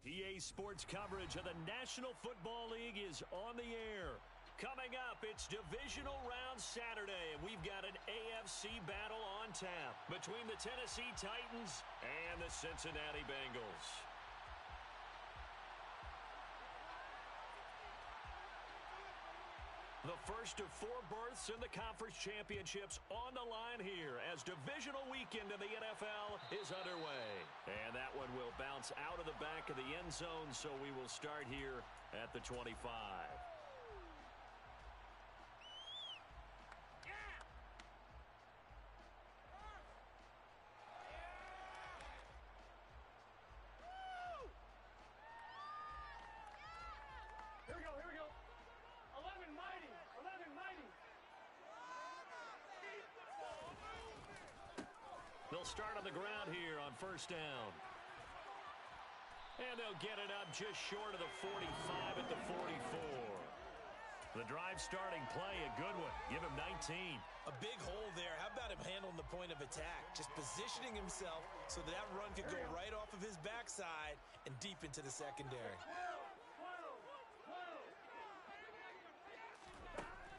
EA Sports coverage of the National Football League is on the air. Coming up, it's Divisional Round Saturday, and we've got an AFC battle on tap between the Tennessee Titans and the Cincinnati Bengals. The first of 4 berths in the conference championships on the line here as divisional weekend in the NFL is underway. And that one will bounce out of the back of the end zone, so we will start here at the 25. Here we go. 11 mighty. They'll start on the ground here on first down. And they'll get it up just short of the 45 at the 44. The drive starting play, a good one. Give him 19. A big hole there. How about him handling the point of attack? Just positioning himself so that run could go right off of his backside and deep into the secondary.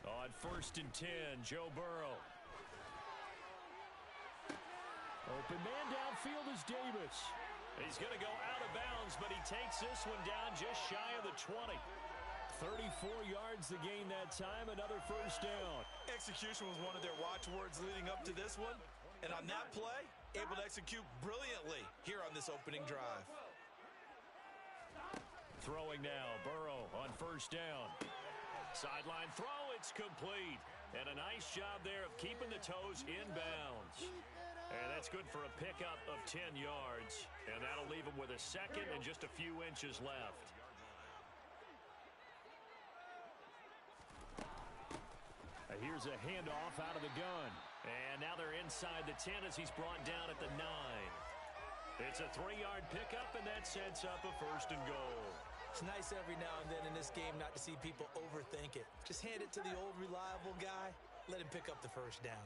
On first and 10, Joe Burrow. Open man downfield is Davis. He's going to go out of bounds, but he takes this one down just shy of the 20. 34 yards the gain that time, another first down. Execution was one of their watchwords leading up to this one. And on that play, able to execute brilliantly here on this opening drive. Throwing now, Burrow on first down. Sideline throw, it's complete. And a nice job there of keeping the toes in bounds. And that's good for a pickup of 10 yards. And that'll leave him with a second and just a few inches left. Here's a handoff out of the gun. And now they're inside the 10 as he's brought down at the 9. It's a 3-yard pickup, and that sets up a first and goal. It's nice every now and then in this game not to see people overthink it. Just hand it to the old reliable guy. Let him pick up the first down.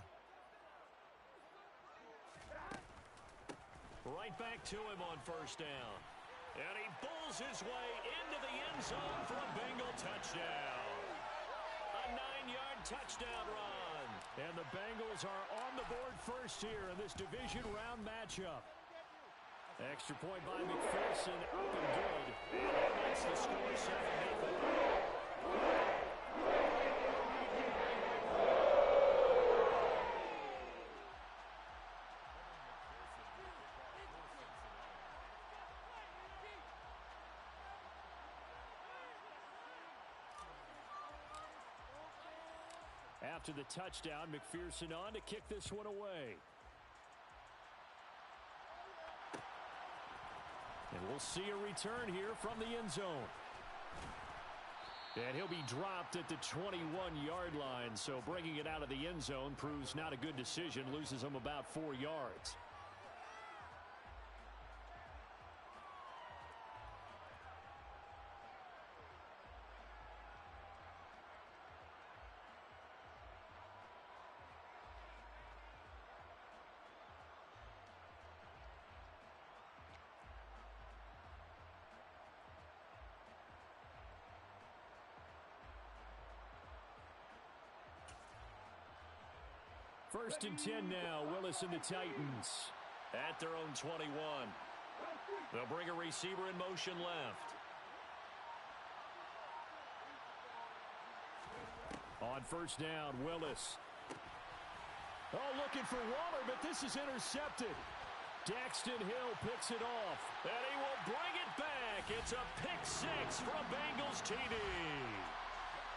Right back to him on first down. And he bulls his way into the end zone for a Bengal touchdown. A 9-yard touchdown run. And the Bengals are on the board first here in this division round matchup. Extra point by McPherson, up and good. And that makes the score 7-0. After the touchdown, McPherson on to kick this one away. And we'll see a return here from the end zone. And he'll be dropped at the 21-yard line, so bringing it out of the end zone proves not a good decision, loses him about 4 yards. First and 10 now, Willis and the Titans at their own 21. They'll bring a receiver in motion left. On first down, Willis. Oh, looking for Waller, but this is intercepted. Daxton Hill picks it off, and he will bring it back. It's a pick six for a Bengals TD.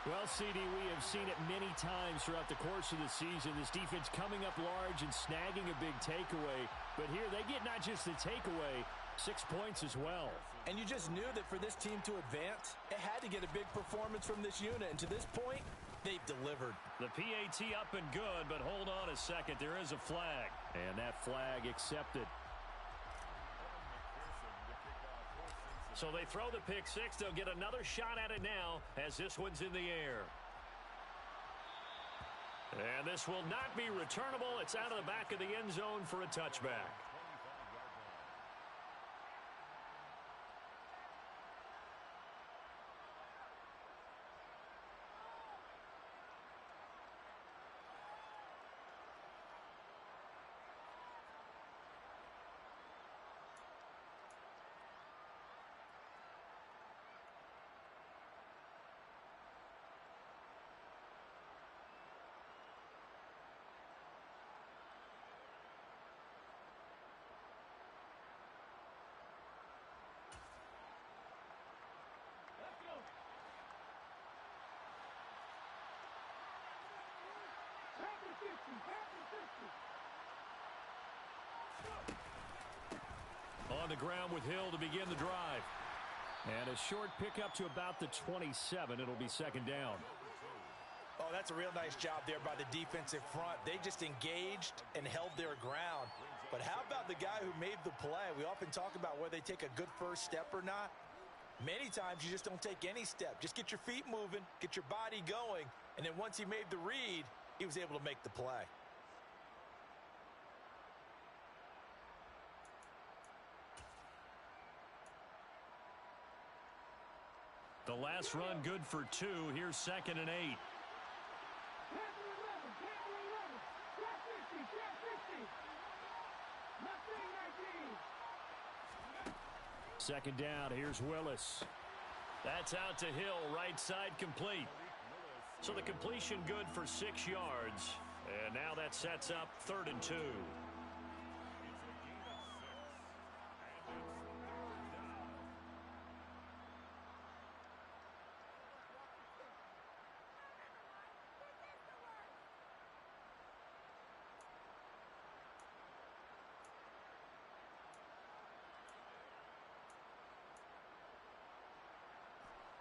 Well, CD, we have seen it many times throughout the course of the season. This defense coming up large and snagging a big takeaway. But here they get not just the takeaway, 6 points as well. And you just knew that for this team to advance, it had to get a big performance from this unit. And to this point, they've delivered. The PAT up and good, but hold on a second. There is a flag. And that flag accepted. So they throw the pick six. They'll get another shot at it now as this one's in the air. And this will not be returnable. It's out of the back of the end zone for a touchback. On the ground with Hill to begin the drive. And a short pickup to about the 27. It'll be second down. Oh, that's a real nice job there by the defensive front. They just engaged and held their ground. But how about the guy who made the play? We often talk about whether they take a good first step or not. Many times you just don't take any step. Just get your feet moving, get your body going, and then once he made the read, he was able to make the play. The last run good for 2. Here's 2nd and 8. Second down, here's Willis. That's out to Hill, right side complete. So the completion good for 6 yards. And now that sets up 3rd and 2.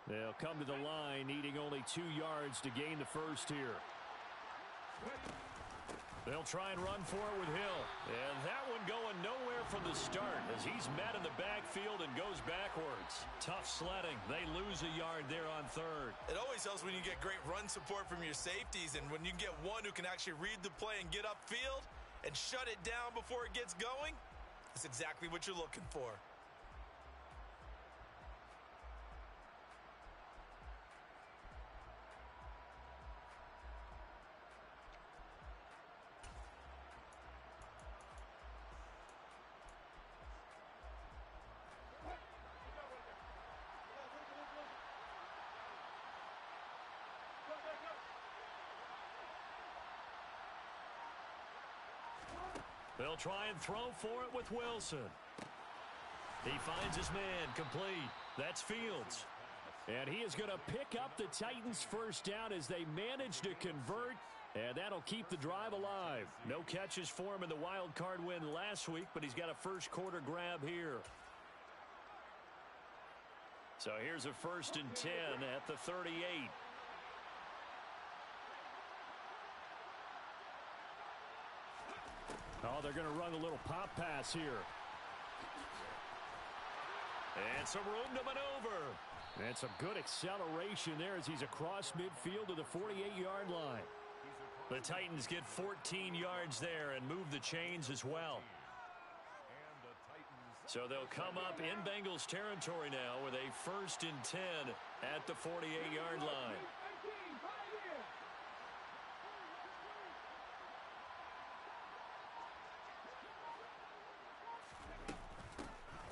They'll come to the line, needing only 2 yards to gain the first here. They'll try and run for it with Hill. And that one going nowhere from the start as he's met in the backfield and goes backwards. Tough sledding. They lose a yard there on 3rd. It always helps when you get great run support from your safeties, and when you get one who can actually read the play and get upfield and shut it down before it gets going, that's exactly what you're looking for. They'll try and throw for it with Wilson. He finds his man complete. That's Fields. And he is going to pick up the Titans' first down as they manage to convert. And that'll keep the drive alive. No catches for him in the wild card win last week, but he's got a first quarter grab here. So here's a 1st and 10 at the 38. Oh, they're going to run a little pop pass here. And some room to maneuver. And some good acceleration there as he's across midfield to the 48-yard line. The Titans get 14 yards there and move the chains as well. So they'll come up in Bengals territory now with a 1st and 10 at the 48-yard line.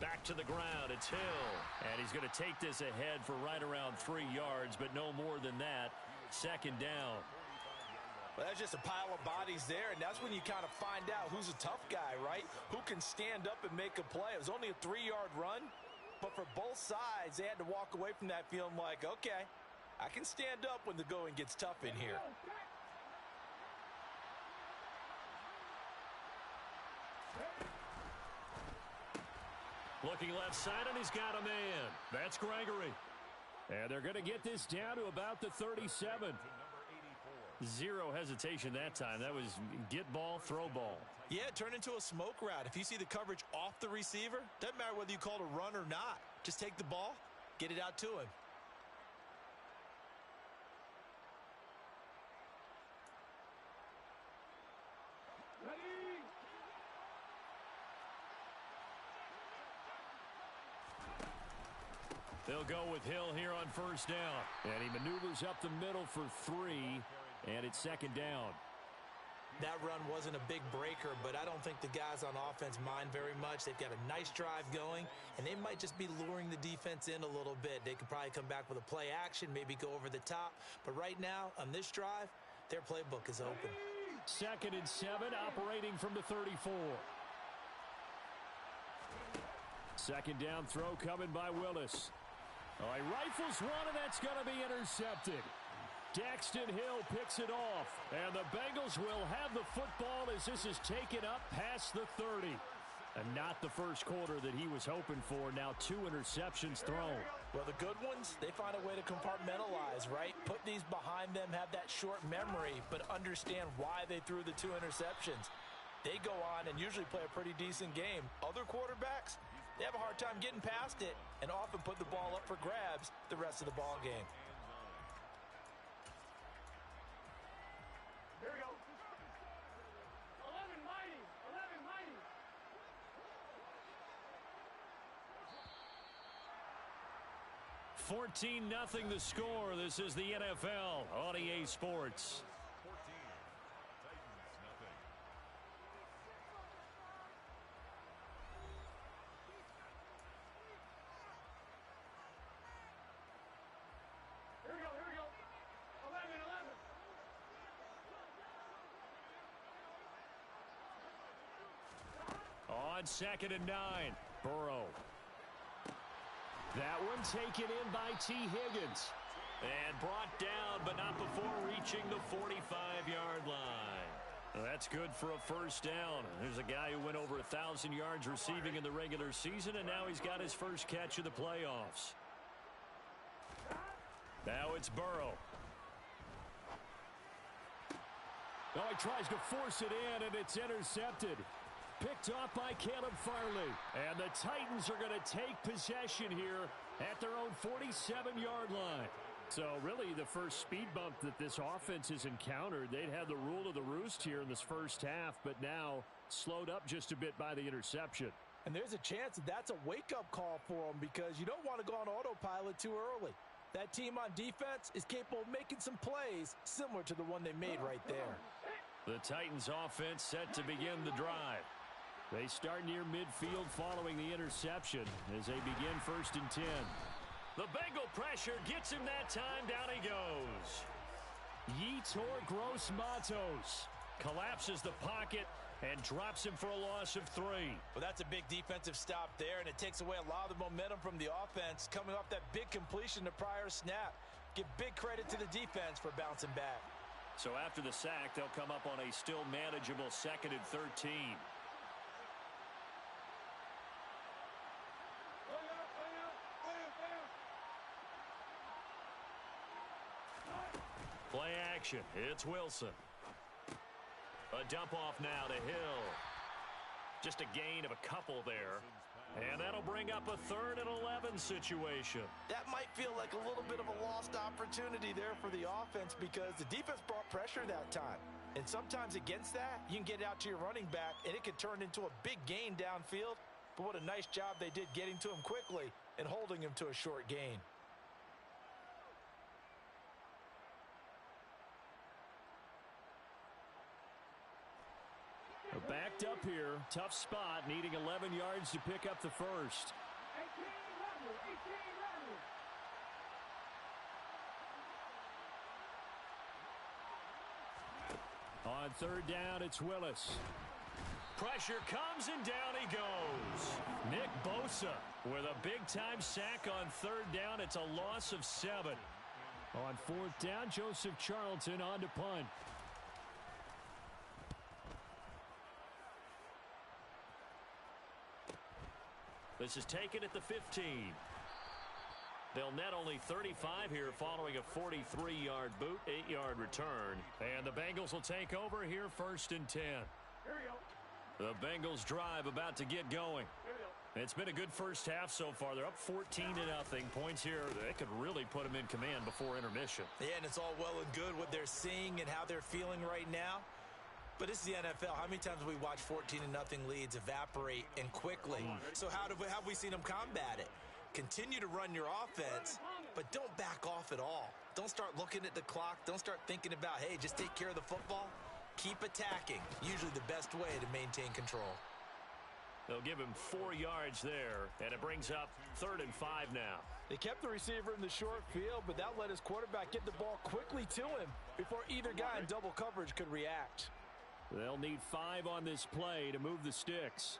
Back to the ground, it's Hill. And he's going to take this ahead for right around 3 yards, but no more than that. 2nd down. Well, that's just a pile of bodies there, and that's when you kind of find out who's a tough guy, right? Who can stand up and make a play. It was only a 3-yard run, but for both sides, they had to walk away from that feeling like, okay, I can stand up when the going gets tough in here. Looking left side, and he's got a man. That's Gregory. And they're going to get this down to about the 37. Zero hesitation that time. That was get ball, throw ball. Yeah, it turned into a smoke route. If you see the coverage off the receiver, doesn't matter whether you call it a run or not. Just take the ball, get it out to him. They'll go with Hill here on 1st down. And he maneuvers up the middle for 3, and it's 2nd down. That run wasn't a big breaker, but I don't think the guys on offense mind very much. They've got a nice drive going, and they might just be luring the defense in a little bit. They could probably come back with a play action, maybe go over the top. But right now, on this drive, their playbook is open. 2nd and 7, operating from the 34. 2nd down throw coming by Willis. Oh, he rifles one, and that's going to be intercepted. Daxton Hill picks it off, and the Bengals will have the football as this is taken up past the 30. And not the first quarter that he was hoping for. Now 2 interceptions thrown. Well, the good ones, they find a way to compartmentalize, right? Put these behind them, have that short memory, but understand why they threw the 2 interceptions. They go on and usually play a pretty decent game. Other quarterbacks, they have a hard time getting past it and often put the ball up for grabs the rest of the ball game. Here we go. 11 mighty. 11 mighty. $14-0 the score. This is the NFL on EA Sports. Here we go. Here we go. 11, 11. On 2nd and 9, Burrow. That one taken in by T. Higgins. And brought down, but not before reaching the 45-yard line. That's good for a first down. There's a guy who went over 1,000 yards receiving in the regular season, and now he's got his first catch of the playoffs. Now it's Burrow. Oh, he tries to force it in, and it's intercepted. Picked off by Caleb Farley. And the Titans are going to take possession here at their own 47-yard line. So really the first speed bump that this offense has encountered. They'd had the rule of the roost here in this first half, but now slowed up just a bit by the interception. And there's a chance that that's a wake-up call for them because you don't want to go on autopilot too early. That team on defense is capable of making some plays similar to the one they made right there. The Titans offense set to begin the drive. They start near midfield following the interception as they begin 1st and 10. The Bengal pressure gets him that time. Down he goes. Yetur Gross-Matos collapses the pocket and drops him for a loss of 3. Well, that's a big defensive stop there, and it takes away a lot of the momentum from the offense coming off that big completion the prior snap. Give big credit to the defense for bouncing back. So after the sack, they'll come up on a still manageable 2nd and 13. Play action. It's Wilson. A dump off now to Hill. Just a gain of a couple there. And that'll bring up a 3rd and 11 situation. That might feel like a little bit of a lost opportunity there for the offense because the defense brought pressure that time. And sometimes against that, you can get out to your running back, and it could turn into a big gain downfield. But what a nice job they did getting to him quickly and holding him to a short gain. Backed up here. Tough spot, needing 11 yards to pick up the first. 18 level. 18 level. On 3rd down, it's Willis. Pressure comes and down he goes. Nick Bosa with a big-time sack on 3rd down. It's a loss of 7. On 4th down, Joseph Charlton on to punt. This is taken at the 15. They'll net only 35 here following a 43-yard boot, 8-yard return. And the Bengals will take over here 1st and 10. Here we go. The Bengals drive about to get going. Here we go. It's been a good first half so far. They're up 14-0. Points here, they could really put them in command before intermission. Yeah, and it's all well and good what they're seeing and how they're feeling right now. But this is the NFL. How many times have we watched 14-0 leads evaporate and quickly? So how have we seen them combat it? Continue to run your offense, but don't back off at all. Don't start looking at the clock. Don't start thinking about, hey, just take care of the football. Keep attacking. Usually the best way to maintain control. They'll give him 4 yards there, and it brings up 3rd and 5 now. They kept the receiver in the short field, but that let his quarterback get the ball quickly to him before either guy in double coverage could react. They'll need 5 on this play to move the sticks.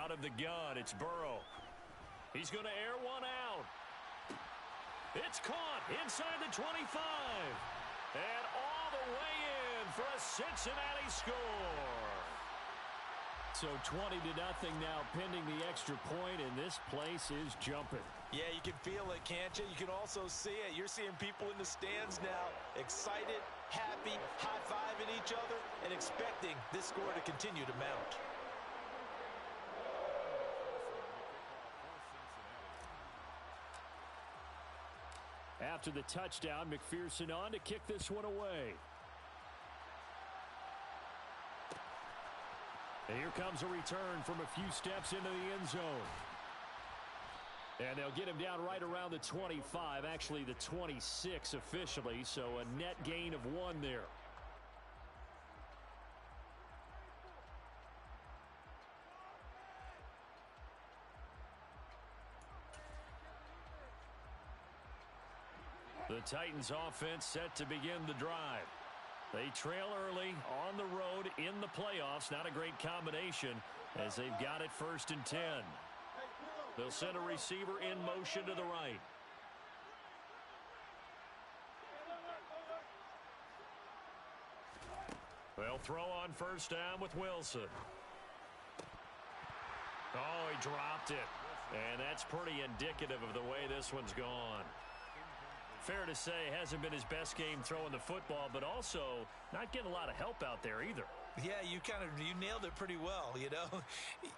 Out of the gun, it's Burrow. He's going to air one out. It's caught inside the 25. And all the way in for a Cincinnati score. So 20-0 now, pending the extra point, and this place is jumping. Yeah, you can feel it, can't you? You can also see it. You're seeing people in the stands now, excited, happy, high-fiving each other, and expecting this score to continue to mount. After the touchdown, McPherson on to kick this one away. And here comes a return from a few steps into the end zone. And they'll get him down right around the 25, actually the 26 officially, so a net gain of 1 there. The Titans offense set to begin the drive. They trail early on the road in the playoffs. Not a great combination as they've got it 1st and 10. They'll send a receiver in motion to the right. They'll throw on 1st down with Wilson. Oh, he dropped it. And that's pretty indicative of the way this one's gone. Fair to say, hasn't been his best game throwing the football, but also not getting a lot of help out there either. Yeah, you nailed it pretty well, you know.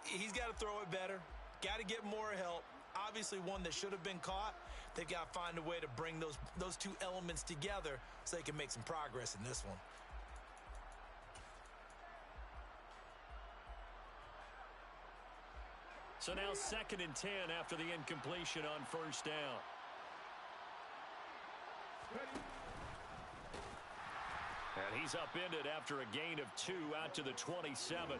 He's got to throw it better. Got to get more help. Obviously one that should have been caught. They've got to find a way to bring those two elements together so they can make some progress in this one. So now 2nd and 10 after the incompletion on 1st down. And he's upended after a gain of 2 out to the 27.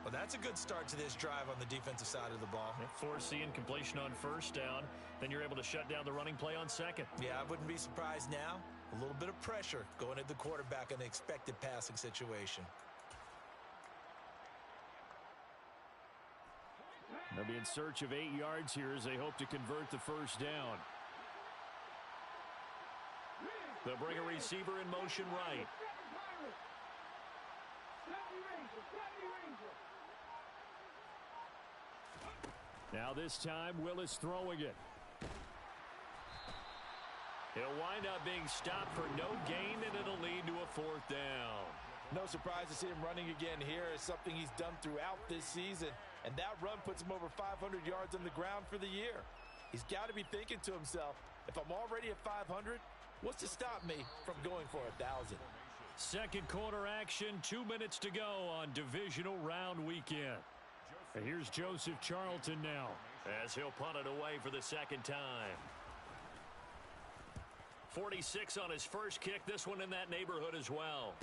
Well, that's a good start to this drive on the defensive side of the ball. Force the incompletion on 1st down. Then you're able to shut down the running play on 2nd. Yeah, I wouldn't be surprised now. A little bit of pressure going at the quarterback in the expected passing situation. They'll be in search of 8 yards here as they hope to convert the 1st down. They'll bring a receiver in motion right. Now this time, Willis throwing it. He'll wind up being stopped for no gain, and it'll lead to a 4th down. No surprise to see him running again here. It's something he's done throughout this season. And that run puts him over 500 yards on the ground for the year. He's got to be thinking to himself, if I'm already at 500, what's to stop me from going for 1,000? Second quarter action, 2 minutes to go on divisional round weekend. And here's Joseph Charlton now as he'll punt it away for the 2nd time. 46 on his first kick. This one in that neighborhood as well.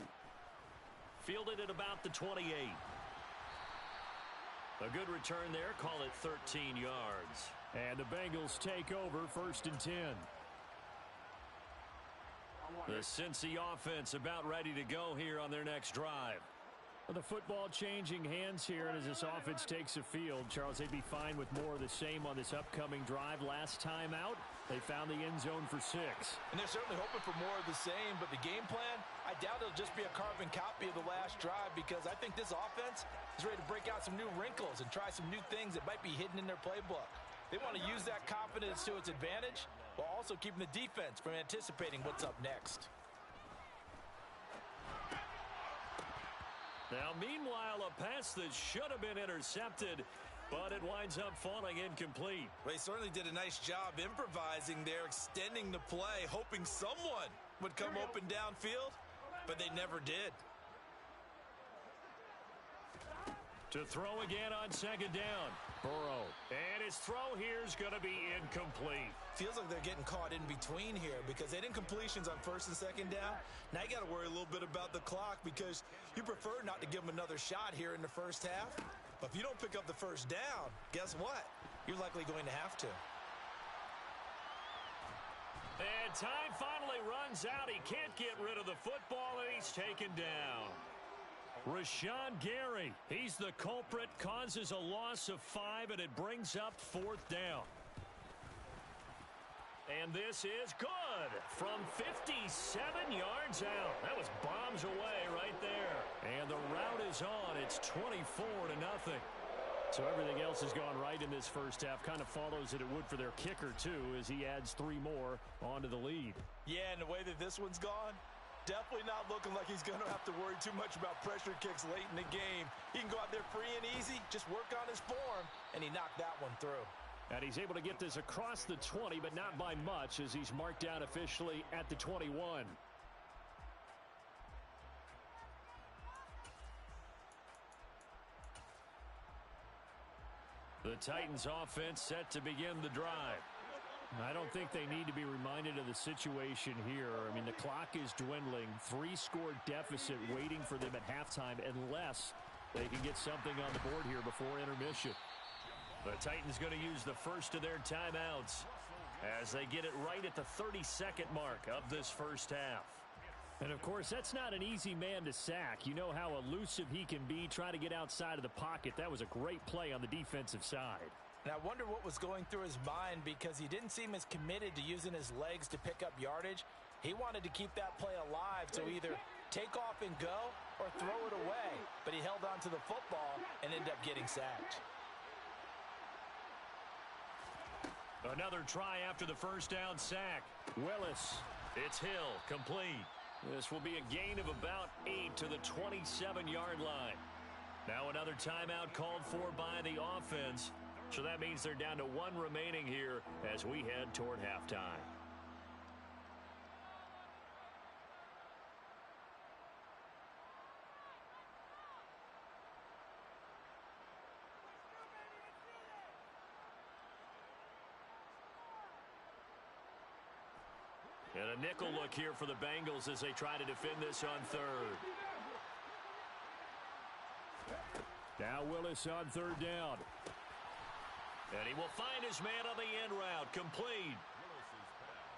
Fielded at about the 28. A good return there. Call it 13 yards. And the Bengals take over 1st and 10. The Cincy offense about ready to go here on their next drive. Well, the football changing hands here, and as this offense takes the field, Charles, they'd be fine with more of the same on this upcoming drive. Last time out, they found the end zone for 6. And they're certainly hoping for more of the same, but the game plan, I doubt it'll just be a carbon copy of the last drive, because I think this offense is ready to break out some new wrinkles and try some new things that might be hidden in their playbook. They want to use that confidence to its advantage while also keeping the defense from anticipating what's up next. Now, meanwhile, a pass that should have been intercepted, but it winds up falling incomplete. Well, he certainly did a nice job improvising there, extending the play, hoping someone would come open downfield, but they never did. To throw again on 2nd down. Burrow. And his throw here is going to be incomplete. Feels like they're getting caught in between here because they had incompletions on 1st and 2nd down. Now you got to worry a little bit about the clock because you prefer not to give them another shot here in the first half. But if you don't pick up the 1st down, guess what? You're likely going to have to. And time finally runs out. He can't get rid of the football, and he's taken down. Rashawn Gary, he's the culprit, causes a loss of 5, and it brings up 4th down. And this is good from 57 yards out. That was bombs away right there. And the route is on. It's 24-0. So everything else has gone right in this first half. Kind of follows that it would for their kicker, too, as he adds 3 more onto the lead. Yeah, and the way that this one's gone, definitely not looking like he's going to have to worry too much about pressure kicks late in the game. He can go out there free and easy, just work on his form, and he knocked that one through. And he's able to get this across the 20, but not by much, as he's marked down officially at the 21. The Titans offense set to begin the drive. I don't think they need to be reminded of the situation here. I mean, the clock is dwindling. 3-score deficit waiting for them at halftime unless they can get something on the board here before intermission. The Titans going to use the first of their timeouts as they get it right at the 32nd mark of this first half. And, of course, that's not an easy man to sack. You know how elusive he can be trying to get outside of the pocket. That was a great play on the defensive side. And I wonder what was going through his mind, because he didn't seem as committed to using his legs to pick up yardage. He wanted to keep that play alive to either take off and go or throw it away. But he held on to the football and ended up getting sacked. Another try after the first down sack. Willis. It's Hill. Complete. This will be a gain of about 8 to the 27-yard line. Now another timeout called for by the offense. So that means they're down to 1 remaining here as we head toward halftime. And a nickel look here for the Bengals as they try to defend this on 3rd. Now Willis on 3rd down. And he will find his man on the end route. Complete.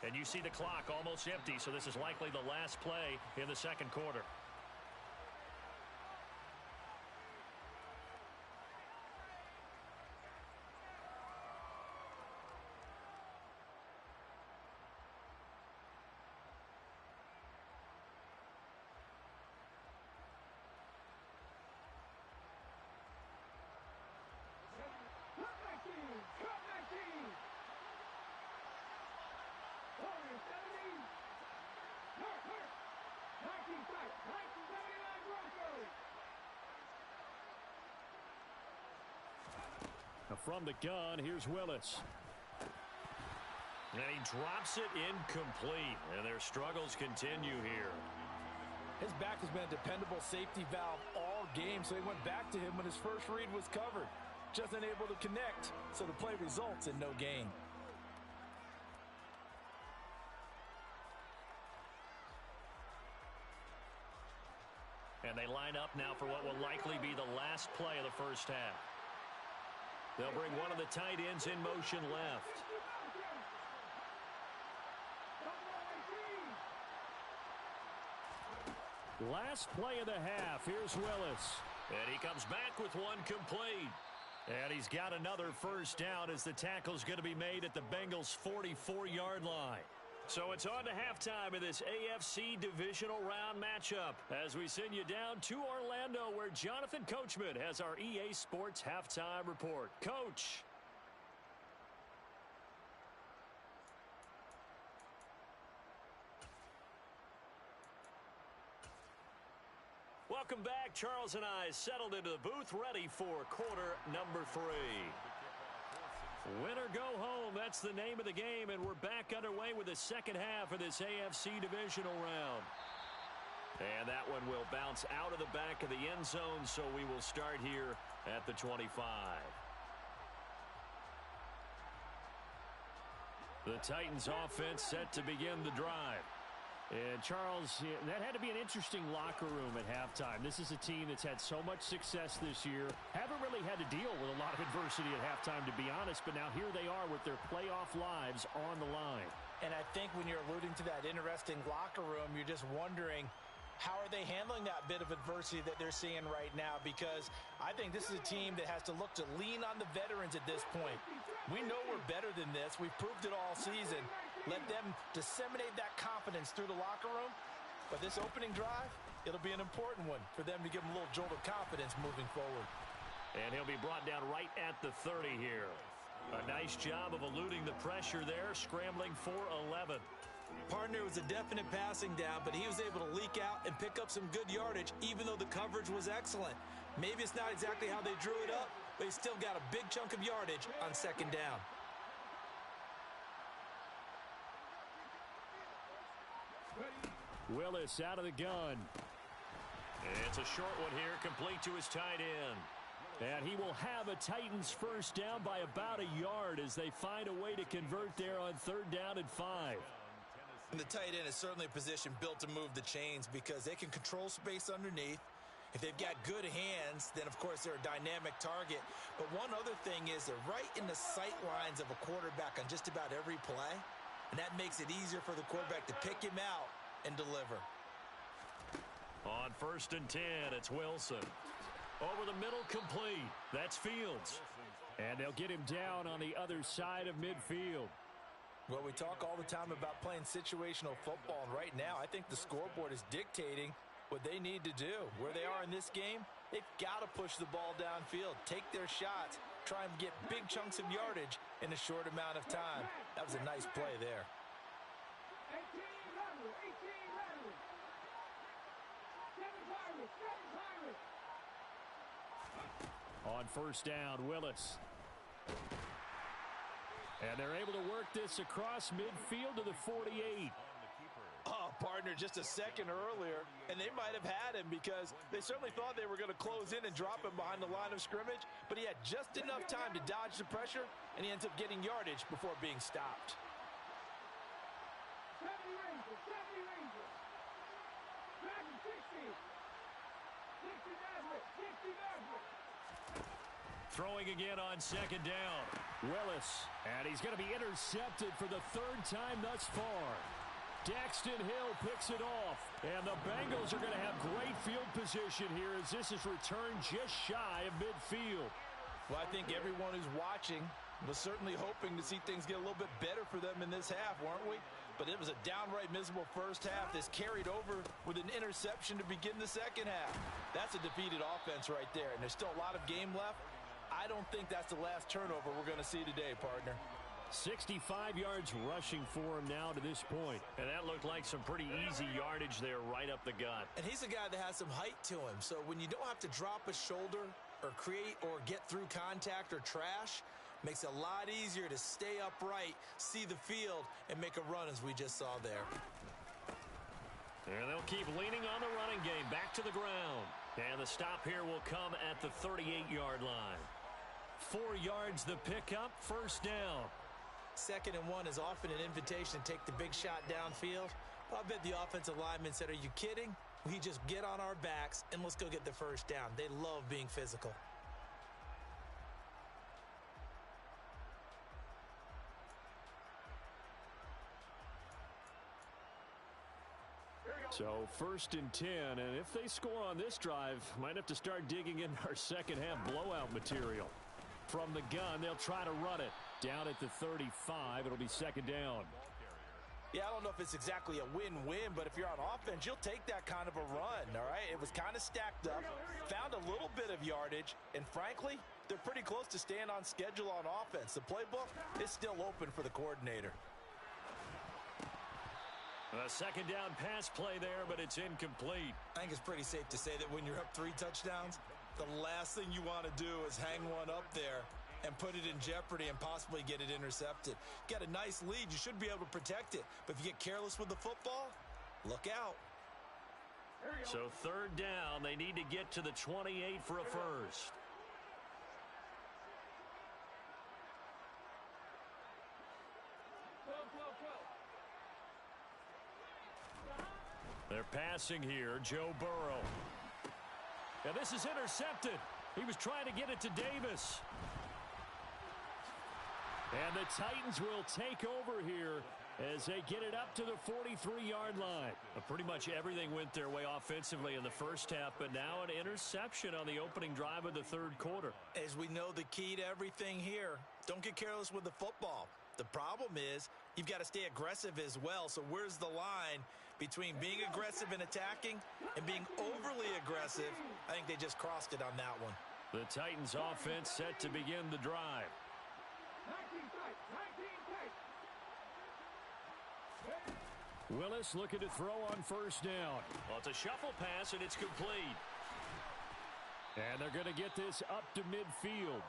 And you see the clock almost empty, so this is likely the last play in the second quarter. From the gun, here's Willis. And he drops it incomplete. And their struggles continue here. His back has been a dependable safety valve all game, so he went back to him when his first read was covered. Just unable to connect, so the play results in no gain. And they line up now for what will likely be the last play of the first half. They'll bring one of the tight ends in motion left. Last play of the half. Here's Willis. And he comes back with one complete. And he's got another first down as the tackle's going to be made at the Bengals' 44-yard line. So it's on to halftime in this AFC divisional round matchup as we send you down to Orlando, where Jonathan Coachman has our EA Sports halftime report. Coach. Welcome back. Charles and I settled into the booth, ready for quarter number 3. Win or go home, that's the name of the game, and we're back underway with the second half of this AFC divisional round. And that one will bounce out of the back of the end zone, so we will start here at the 25. The Titans offense set to begin the drive. And Charles, that had to be an interesting locker room at halftime. This is a team that's had so much success this year. Haven't really had to deal with a lot of adversity at halftime, to be honest. But now here they are with their playoff lives on the line. And I think when you're alluding to that interesting locker room, you're just wondering, How are they handling that bit of adversity that they're seeing right now? Because I think this is a team that has to look to lean on the veterans at this point. We know we're better than this. We've proved it all season. Let them disseminate that confidence through the locker room. But this opening drive, it'll be an important one for them to give them a little jolt of confidence moving forward. And he'll be brought down right at the 30 here. A nice job of eluding the pressure there, scrambling for 11. Partner was a definite passing down, but he was able to leak out and pick up some good yardage, even though the coverage was excellent. Maybe it's not exactly how they drew it up, but he still got a big chunk of yardage on second down. Willis out of the gun. And it's a short one here, complete to his tight end. And he will have a Titans first down by about a yard as they find a way to convert there on 3rd down and 5. And the tight end is certainly a position built to move the chains because they can control space underneath. If they've got good hands, then of course they're a dynamic target. But one other thing is they're right in the sight lines of a quarterback on just about every play. And that makes it easier for the quarterback to pick him out and deliver. On 1st and 10, it's Wilson. Over the middle, complete. That's Fields. And they'll get him down on the other side of midfield. Well, we talk all the time about playing situational football, and right now I think the scoreboard is dictating what they need to do. Where they are in this game, they've got to push the ball downfield, take their shots, try and get big chunks of yardage in a short amount of time. That was a nice play there. 18 Rebels. 7 Pirates. On 1st down, Willis. And they're able to work this across midfield to the 48. Oh, partner, just a second earlier, and they might have had him because they certainly thought they were going to close in and drop him behind the line of scrimmage, but he had just enough time to dodge the pressure, and he ends up getting yardage before being stopped. 70 Rangers. Dragon 60. 60 Maverick. Throwing again on 2nd down. Willis. And he's going to be intercepted for the 3rd time thus far. Daxton Hill picks it off. And the Bengals are going to have great field position here as this is returned just shy of midfield. Well, I think everyone who's watching was certainly hoping to see things get a little bit better for them in this half, weren't we? But it was a downright miserable first half. This carried over with an interception to begin the second half. That's a defeated offense right there, and there's still a lot of game left. I don't think that's the last turnover we're going to see today, partner. 65 yards rushing for him now to this point. And that looked like some pretty easy yardage there right up the gut. And he's a guy that has some height to him, so when you don't have to drop a shoulder or create or get through contact or trash, makes it a lot easier to stay upright, see the field, and make a run as we just saw there. And they'll keep leaning on the running game back to the ground. And the stop here will come at the 38-yard line. 4 yards the pickup, 1st down. 2nd and 1 is often an invitation to take the big shot downfield. Well, I bet the offensive lineman said, are you kidding? We just get on our backs and let's go get the 1st down. They love being physical. So 1st and 10, and if they score on this drive, might have to start digging in our second half blowout material. From the gun, they'll try to run it. Down at the 35, it'll be 2nd down. Yeah, I don't know if it's exactly a win-win, but if you're on offense, you'll take that kind of a run, all right? It was kind of stacked up, found a little bit of yardage, and frankly, they're pretty close to staying on schedule on offense. The playbook is still open for the coordinator. A 2nd down pass play there, but it's incomplete. I think it's pretty safe to say that when you're up 3 touchdowns, the last thing you want to do is hang one up there and put it in jeopardy and possibly get it intercepted. Get a nice lead, you should be able to protect it. But if you get careless with the football, look out. So 3rd down, they need to get to the 28 for a first. They're passing here, Joe Burrow. And this is intercepted. He was trying to get it to Davis. And the Titans will take over here as they get it up to the 43-yard line. Pretty much everything went their way offensively in the first half, but now an interception on the opening drive of the third quarter. As we know, the key to everything here, don't get careless with the football. The problem is you've got to stay aggressive as well. So where's the line between being aggressive and attacking and being overly aggressive? I think they just crossed it on that one. The Titans offense set to begin the drive. 19 tight, 19 tight. Willis looking to throw on first down. Well, it's a shuffle pass, and it's complete. And they're going to get this up to midfield.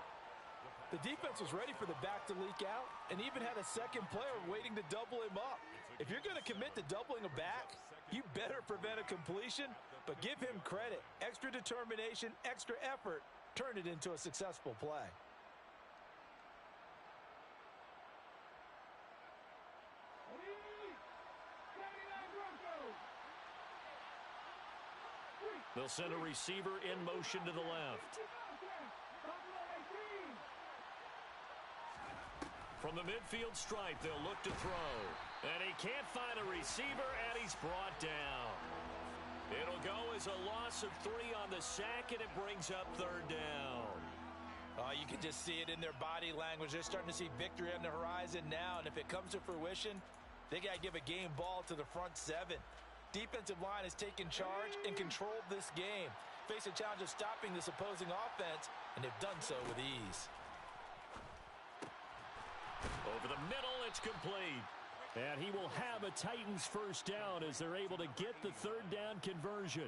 The defense was ready for the back to leak out and even had a second player waiting to double him up. If you're going to commit to doubling a back, you better prevent a completion, but give him credit. Extra determination, extra effort, turn it into a successful play. They'll send a receiver in motion to the left. From the midfield stripe, they'll look to throw. And he can't find a receiver, and he's brought down. It'll go as a loss of 3 on the sack, and it brings up third down. You can just see it in their body language. They're starting to see victory on the horizon now, and if it comes to fruition, they got to give a game ball to the front 7. Defensive line has taken charge and controlled this game. Face a challenge of stopping this opposing offense, and they've done so with ease. Over the middle, it's complete. And he will have a Titans first down as they're able to get the third down conversion.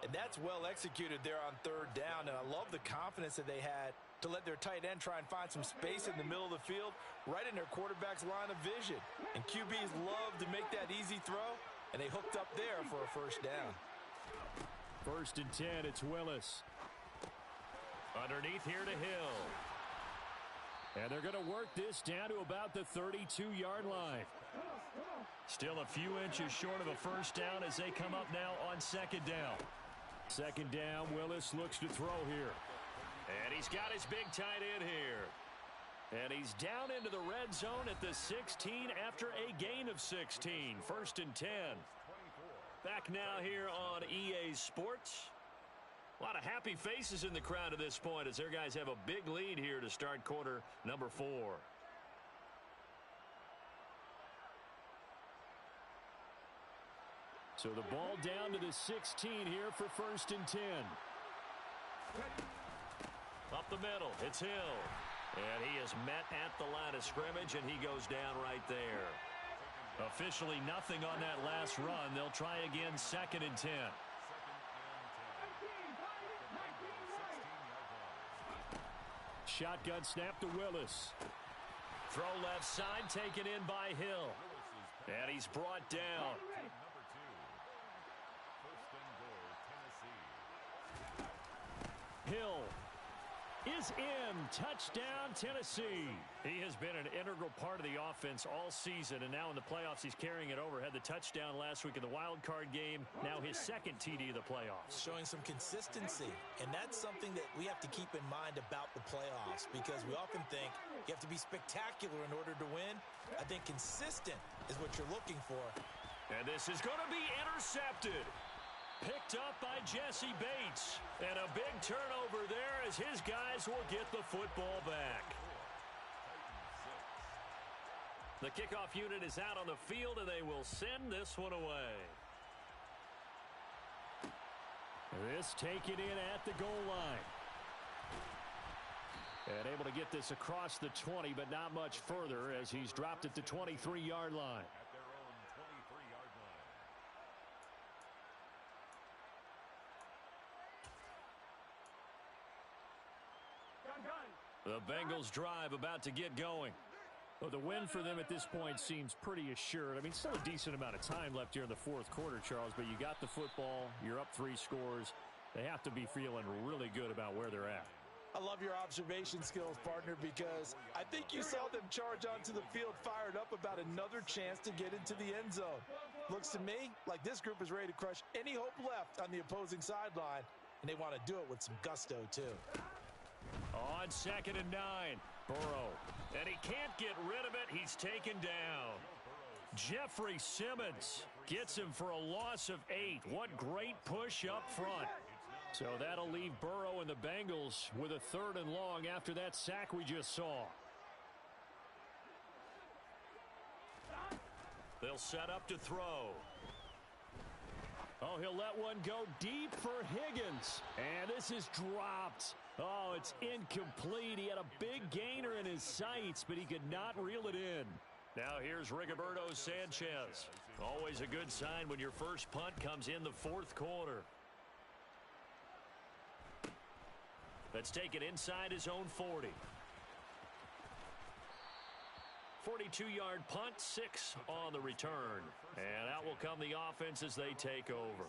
And that's well executed there on third down, and I love the confidence that they had to let their tight end try and find some space in the middle of the field, right in their quarterback's line of vision. And QBs love to make that easy throw, and they hooked up there for a first down. 1st and 10, it's Willis. Underneath here to Hill. And they're going to work this down to about the 32-yard line. Still a few inches short of a first down as they come up now on second down. Second down, Willis looks to throw here. And he's got his big tight end here. And he's down into the red zone at the 16 after a gain of 16. 1st and 10. Back now here on EA Sports. A lot of happy faces in the crowd at this point as their guys have a big lead here to start quarter number 4. So the ball down to the 16 here for 1st and 10. Up the middle, it's Hill. And he is met at the line of scrimmage, and he goes down right there. Officially nothing on that last run. They'll try again 2nd and 10. Shotgun snap to Willis. Throw left side, taken in by Hill. And he's brought down. Hill is in. Touchdown, Tennessee. He has been an integral part of the offense all season, and now in the playoffs he's carrying it over. Had the touchdown last week in the wild card game. Now his 2nd TD of the playoffs. Showing some consistency, and that's something that we have to keep in mind about the playoffs, because we often think you have to be spectacular in order to win. I think consistent is what you're looking for. And this is going to be intercepted. Picked up by Jesse Bates. And a big turnover there as his guys will get the football back. The kickoff unit is out on the field, and they will send this one away. This taken in at the goal line. And able to get this across the 20, but not much further as he's dropped at the 23-yard line. The Bengals drive about to get going. Well, the win for them at this point seems pretty assured. I mean, still a decent amount of time left here in the 4th quarter, Charles, but you got the football. You're up 3 scores. They have to be feeling really good about where they're at. I love your observation skills, partner, because I think you saw them charge onto the field fired up about another chance to get into the end zone. Looks to me like this group is ready to crush any hope left on the opposing sideline, and they want to do it with some gusto, too. On 2nd and 9, Burrow. And he can't get rid of it. He's taken down. Jeffrey Simmons gets him for a loss of 8. What great push up front. So that'll leave Burrow and the Bengals with a 3rd and long after that sack we just saw. They'll set up to throw. Oh, he'll let one go deep for Higgins. And this is dropped. Oh, it's incomplete. He had a big gainer in his sights, but he could not reel it in. Now here's Rigoberto Sanchez. Always a good sign when your first punt comes in the 4th quarter. Let's take it inside his own 40. 42-yard punt, 6 on the return. And out will come the offense as they take over.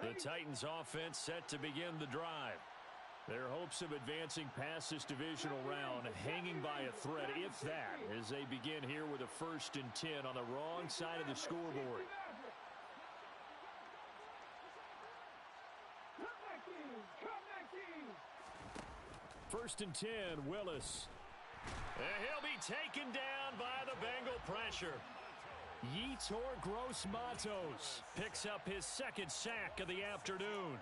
The Titans offense set to begin the drive. Their hopes of advancing past this divisional round hanging by a thread, if that, as they begin here with a 1st and 10 on the wrong side of the scoreboard. First and 10, Willis. And he'll be taken down by the Bengal pressure. Yetur Gross-Matos picks up his 2nd sack of the afternoon.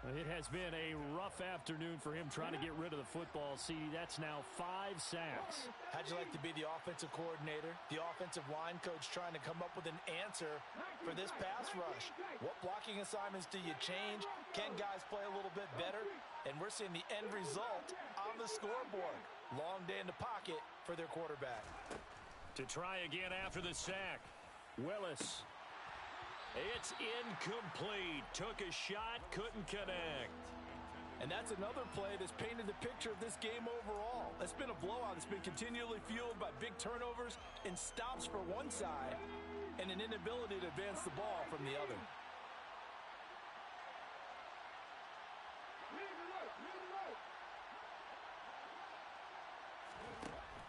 It has been a rough afternoon for him trying to get rid of the football. See, that's now 5 sacks. How'd you like to be the offensive coordinator, the offensive line coach trying to come up with an answer for this pass rush? What blocking assignments do you change? Can guys play a little bit better? And we're seeing the end result on the scoreboard. Long day in the pocket for their quarterback. To try again after the sack, Willis. It's incomplete. Took a shot, couldn't connect. And that's another play that's painted the picture of this game overall. It's been a blowout. It's been continually fueled by big turnovers and stops for one side and an inability to advance the ball from the other.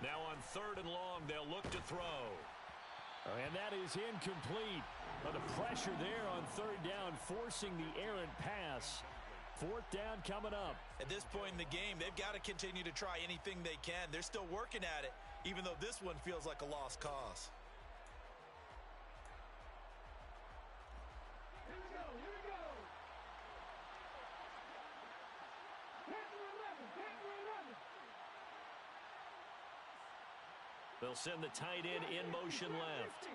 Now on 3rd and long, they'll look to throw. And that is incomplete. The pressure there on 3rd down, forcing the errant pass. 4th down coming up. At this point in the game, they've got to continue to try anything they can. They're still working at it, even though this one feels like a lost cause. Here we go, here we go. Panther 11, Panther 11. They'll send the tight end in motion left.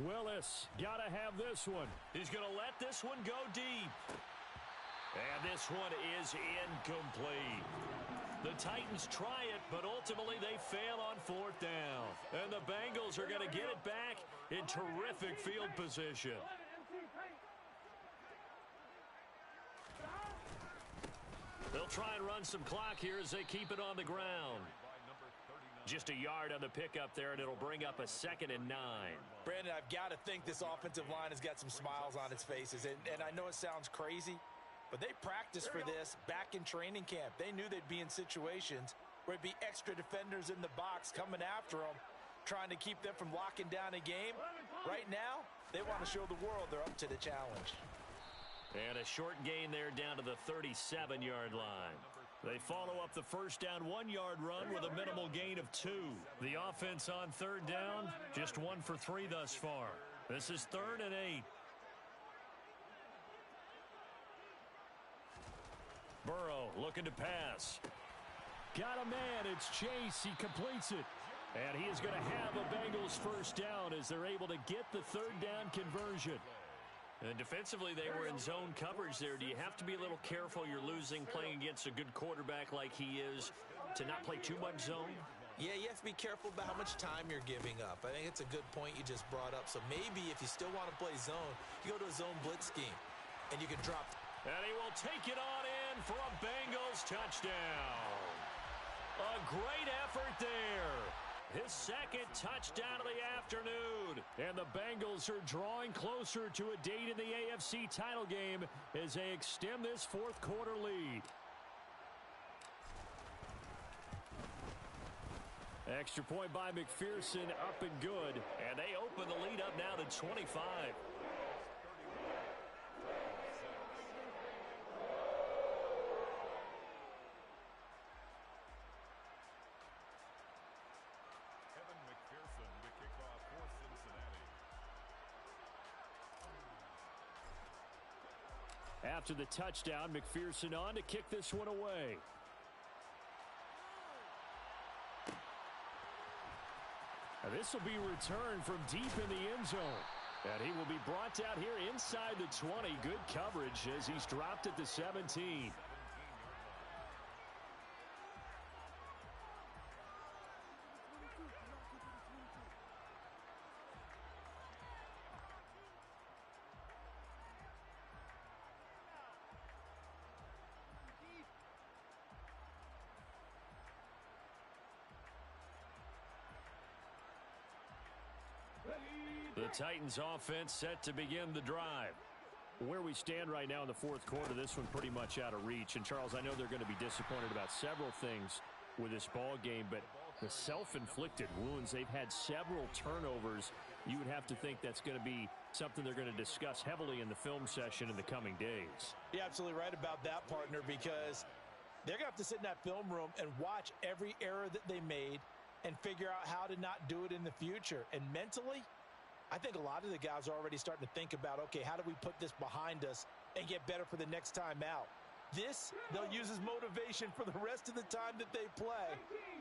Willis, got to have this one. He's going to let this one go deep. And this one is incomplete. The Titans try it, but ultimately they fail on 4th down. And the Bengals are going to get it back in terrific field position. They'll try and run some clock here as they keep it on the ground. Just a yard on the pickup there, and it'll bring up a 2nd and 9. Brandon, I've got to think this offensive line has got some smiles on its faces. And I know it sounds crazy, but they practiced for this back in training camp. They knew they'd be in situations where it'd be extra defenders in the box coming after them, trying to keep them from locking down a game. Right now, they want to show the world they're up to the challenge. And a short gain there down to the 37-yard line. They follow up the first down 1-yard run with a minimal gain of 2. The offense on 3rd down, just 1 for 3 thus far. This is 3rd and 8. Burrow looking to pass. Got a man, it's Chase, he completes it. And he is going to have a Bengals first down as they're able to get the 3rd down conversion. And defensively, they were in zone coverage there. Do you have to be a little careful? You're losing playing against a good quarterback like he is to not play too much zone? Yeah, you have to be careful about how much time you're giving up. I think it's a good point you just brought up. So maybe if you still want to play zone, you go to a zone blitz scheme, and you can drop. And he will take it on in for a Bengals touchdown. A great effort there. his second touchdown of the afternoon. And the Bengals are drawing closer to a date in the AFC title game as they extend this fourth quarter lead. Extra point by McPherson, up and good. And they open the lead up now to 25. After the touchdown, McPherson on to kick this one away. And this will be returned from deep in the end zone. And he will be brought down here inside the 20. Good coverage as he's dropped at the 17. The Titans offense set to begin the drive. Where we stand right now in the fourth quarter, this one pretty much out of reach. And, Charles, I know they're going to be disappointed about several things with this ball game, but the self-inflicted wounds, they've had several turnovers. You would have to think that's going to be something they're going to discuss heavily in the film session in the coming days. You're absolutely right about that, partner, because they're going to have to sit in that film room and watch every error that they made and figure out how to not do it in the future. And mentally, I think a lot of the guys are already starting to think about, okay, how do we put this behind us and get better for the next time out? This, they'll use as motivation for the rest of the time that they play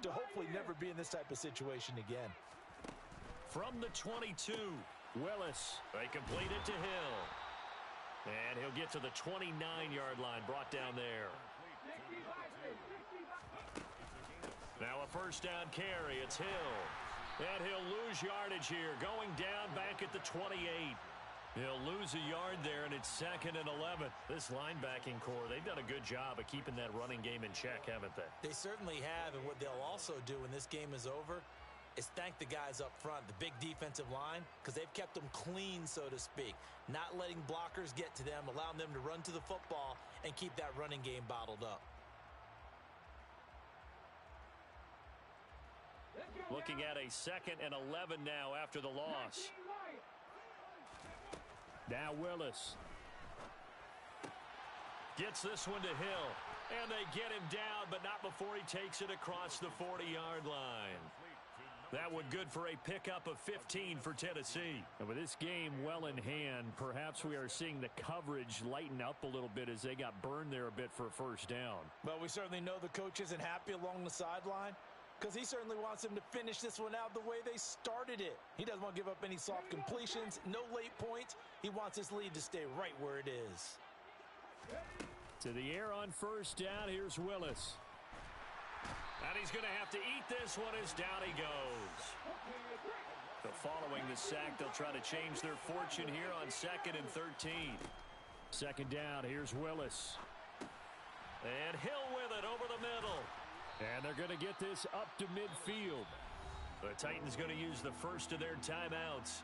to hopefully never be in this type of situation again. From the 22, Willis. They complete it to Hill. And he'll get to the 29-yard line, brought down there. Now a first down carry. It's Hill. And he'll lose yardage here. Going down back at the 28. He'll lose a yard there, and it's 2nd and 11. This linebacking core, they've done a good job of keeping that running game in check, haven't they? They certainly have, and what they'll also do when this game is over is thank the guys up front, the big defensive line, because they've kept them clean, so to speak. Not letting blockers get to them, allowing them to run to the football and keep that running game bottled up. Looking at a 2nd and 11 now after the loss. Now Willis. Gets this one to Hill. And they get him down, but not before he takes it across the 40-yard line. That one good for a pickup of 15 for Tennessee. And with this game well in hand, perhaps we are seeing the coverage lighten up a little bit as they got burned there a bit for a first down. Well, we certainly know the coach isn't happy along the sideline, because he certainly wants them to finish this one out the way they started it. He doesn't want to give up any soft completions, no late points. He wants his lead to stay right where it is. To the air on first down, here's Willis. And he's going to have to eat this one as down he goes. So following the sack, they'll try to change their fortune here on 2nd and 13. Second down, here's Willis. And Hill with it over the middle. And they're going to get this up to midfield. The Titans going to use the first of their timeouts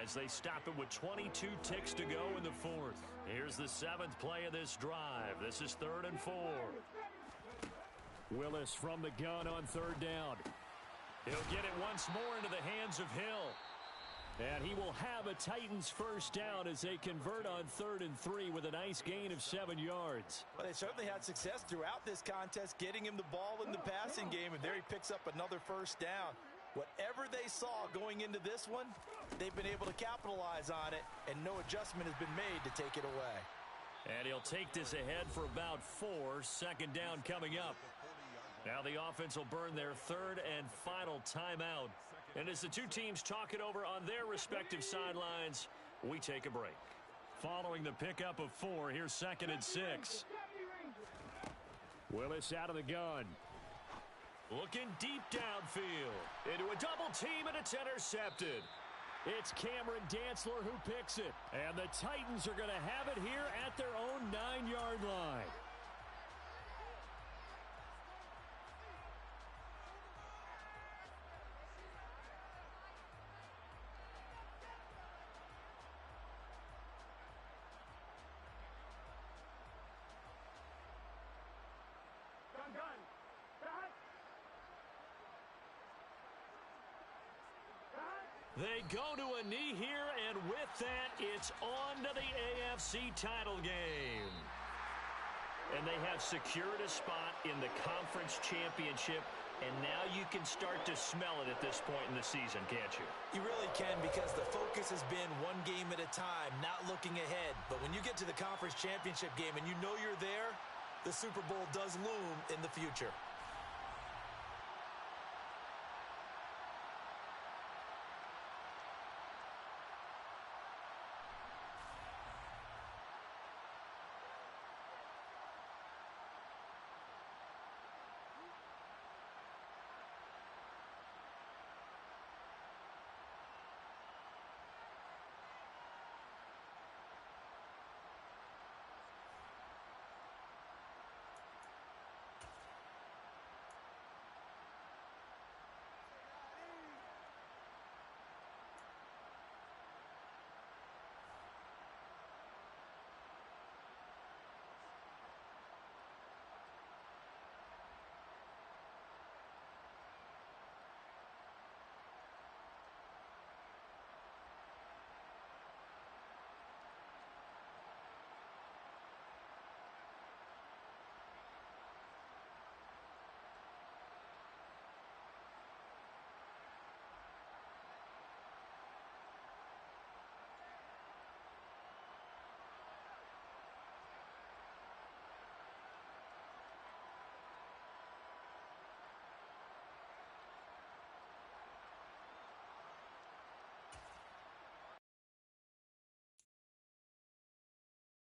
as they stop it with 22 ticks to go in the fourth. Here's the 7th play of this drive. This is 3rd and 4. Willis from the gun on 3rd down. He'll get it once more into the hands of Hill. And he will have a Titans first down as they convert on 3rd and 3 with a nice gain of 7 yards. Well, they certainly had success throughout this contest, getting him the ball in the passing game, and there he picks up another first down. Whatever they saw going into this one, they've been able to capitalize on it, and no adjustment has been made to take it away. And he'll take this ahead for about 4. Second down coming up. Now the offense will burn their 3rd and final timeout. And as the two teams talk it over on their respective sidelines, we take a break. Following the pickup of 4, here's 2nd and 6. Willis out of the gun. Looking deep downfield. Into a double team, and it's intercepted. It's Cameron Dantzler who picks it. And the Titans are going to have it here at their own 9-yard line. They go to a knee here, and with that, it's on to the AFC title game. And they have secured a spot in the conference championship, and now you can start to smell it at this point in the season, can't you? You really can, because the focus has been one game at a time, not looking ahead. But when you get to the conference championship game and you know you're there, the Super Bowl does loom in the future.